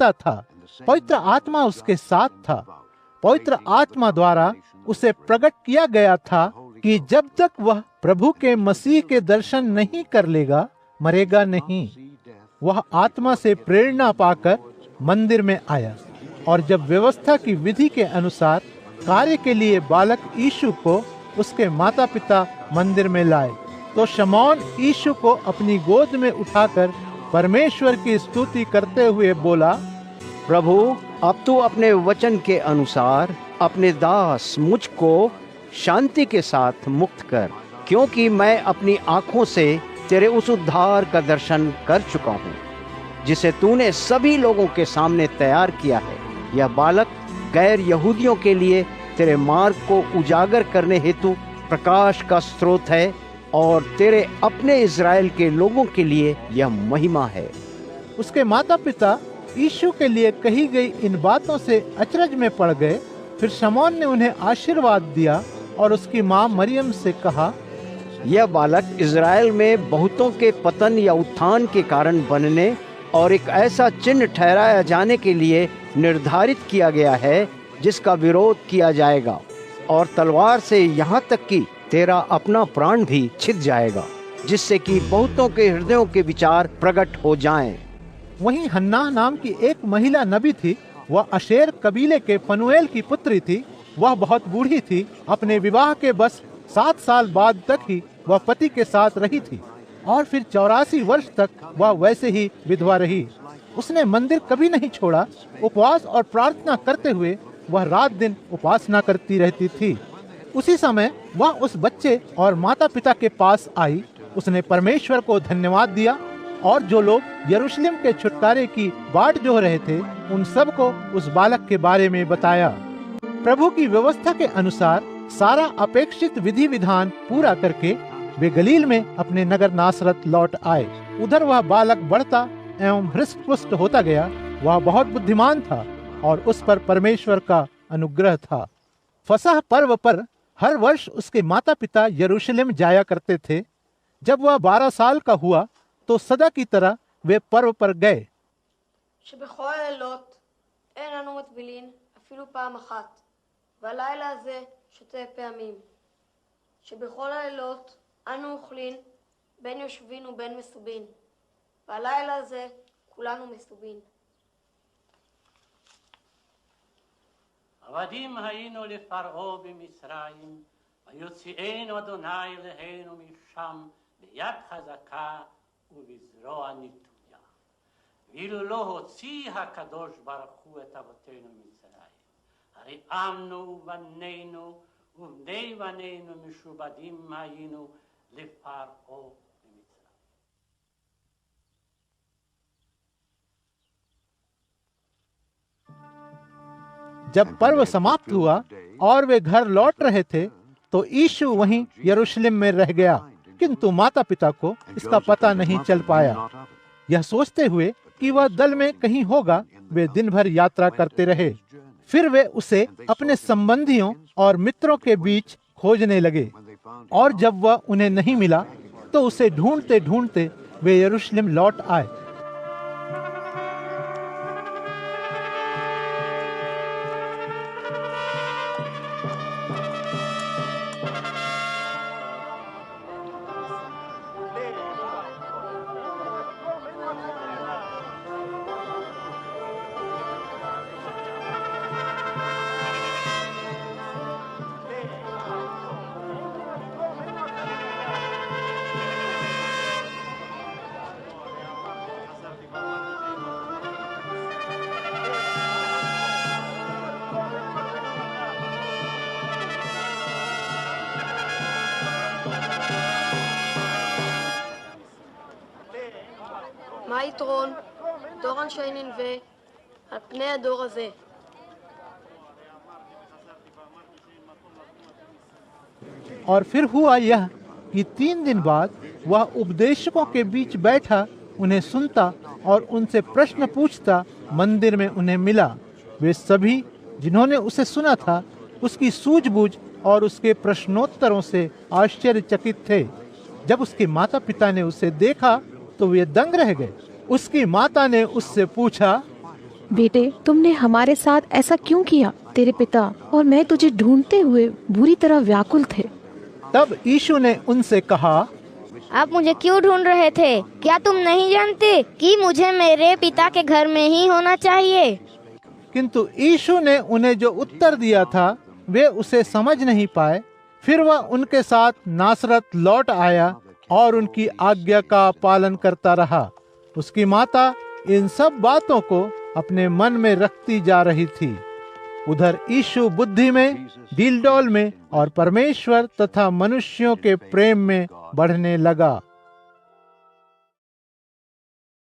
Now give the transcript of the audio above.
देखता था। पवित्र आत्मा उसके साथ था। पवित्र आत्मा द्वारा उसे प्रकट किया गया था कि जब तक वह प्रभु के मसीह के दर्शन नहीं कर लेगा, मरेगा नहीं। वह आत्मा से प्रेरणा पाकर मंदिर में आया और जब व्यवस्था की विधि के अनुसार कार्य के लिए बालक यीशु को उसके माता पिता मंदिर में लाए, तो शमौन यीशु को अपनी गोद में उठाकर परमेश्वर की स्तुति करते हुए बोला, प्रभु, अब तू अपने वचन के अनुसार अपने दास मुझको शांति के साथ मुक्त कर, क्योंकि मैं अपनी आंखों से तेरे उस उद्धार का दर्शन कर चुका हूँ जिसे तूने सभी लोगों के सामने तैयार किया है। यह बालक गैर यहूदियों के लिए तेरे मार्ग को उजागर करने हेतु प्रकाश का स्रोत है और तेरे अपने इज़राइल के लोगों के लिए यह महिमा है। उसके माता पिता यीशु के लिए कही गई इन बातों से अचरज में पड़ गए। फिर शमौन ने उन्हें आशीर्वाद दिया और उसकी माँ मरियम से कहा, यह बालक इज़राइल में बहुतों के पतन या उत्थान के कारण बनने और एक ऐसा चिन्ह ठहराया जाने के लिए निर्धारित किया गया है जिसका विरोध किया जाएगा और तलवार से यहाँ तक कि तेरा अपना प्राण भी छिद जाएगा, जिससे कि बहुतों के हृदयों के विचार प्रकट हो जाएं। वहीं हन्ना नाम की एक महिला नबी थी। वह अशेर कबीले के फनुएल की पुत्री थी। वह बहुत बूढ़ी थी। अपने विवाह के बस 7 साल बाद तक ही वह पति के साथ रही थी और फिर 84 वर्ष तक वह वैसे ही विधवा रही। उसने मंदिर कभी नहीं छोड़ा। उपवास और प्रार्थना करते हुए वह रात दिन उपासना करती रहती थी। उसी समय वह उस बच्चे और माता पिता के पास आई। उसने परमेश्वर को धन्यवाद दिया और जो लोग यरूशलेम के छुटकारे की बाट जोह रहे थे उन सबको उस बालक के बारे में बताया। प्रभु की व्यवस्था के अनुसार सारा अपेक्षित विधि विधान पूरा करके वे गलील में अपने नगर नासरत लौट आए। उधर वह बालक बढ़ता एवं हृष्ट-पुष्ट होता गया। वह बहुत बुद्धिमान था और उस पर परमेश्वर का अनुग्रह था। फसह पर्व पर हर वर्ष उसके माता पिता यरूशलेम जाया करते थे। जब वह 12 साल का हुआ तो सदा की तरह वे पर्व पर गए। שבכל הלילות אין אנו מטבילין אפילו פעם אחת, והלילה הזה 2 פעמים. שבכל הלילות אנו אוכלין בין יושבין ובין מסובין, והלילה הזה כולנו מסובין. עבדים היינו לפרעה במצרים, ויוציאנו אדוני אלוהינו משם ביד חזקה ובזרוע נטויה. ואילו לא הוציא הקדוש ברוך הוא את אבותינו ממצרים, הרי עמנו ובנינו ובני בנינו משובדים היינו לפרעה במצרים. जब पर्व समाप्त हुआ और वे घर लौट रहे थे तो यीशु वहीं यरूशलेम में रह गया, किंतु माता पिता को इसका पता नहीं चल पाया। यह सोचते हुए कि वह दल में कहीं होगा, वे दिन भर यात्रा करते रहे। फिर वे उसे अपने संबंधियों और मित्रों के बीच खोजने लगे और जब वह उन्हें नहीं मिला तो उसे ढूंढते ढूंढते वे यरूशलेम लौट आए। מה היתרון דור אנשי נינווה על פני הדור הזה? और फिर हुआ यह कि 3 दिन बाद वह उपदेशकों के बीच बैठा, उन्हें सुनता और उनसे प्रश्न पूछता मंदिर में उन्हें मिला। वे सभी जिन्होंने उसे सुना था उसकी सूझबूझ और उसके प्रश्नोत्तरों से आश्चर्यचकित थे। जब उसके माता पिता ने उसे देखा तो वे दंग रह गए। उसकी माता ने उससे पूछा, बेटे, तुमने हमारे साथ ऐसा क्यों किया? तेरे पिता और मैं तुझे ढूंढते हुए बुरी तरह व्याकुल थे। तब यीशु ने उनसे कहा, आप मुझे क्यों ढूंढ रहे थे? क्या तुम नहीं जानते कि मुझे मेरे पिता के घर में ही होना चाहिए? किंतु यीशु ने उन्हें जो उत्तर दिया था वे उसे समझ नहीं पाए। फिर वह उनके साथ नासरत लौट आया और उनकी आज्ञा का पालन करता रहा। उसकी माता इन सब बातों को अपने मन में रखती जा रही थी। उधर यीशु बुद्धि में, डीलडौल में और परमेश्वर तथा मनुष्यों के प्रेम में बढ़ने लगा।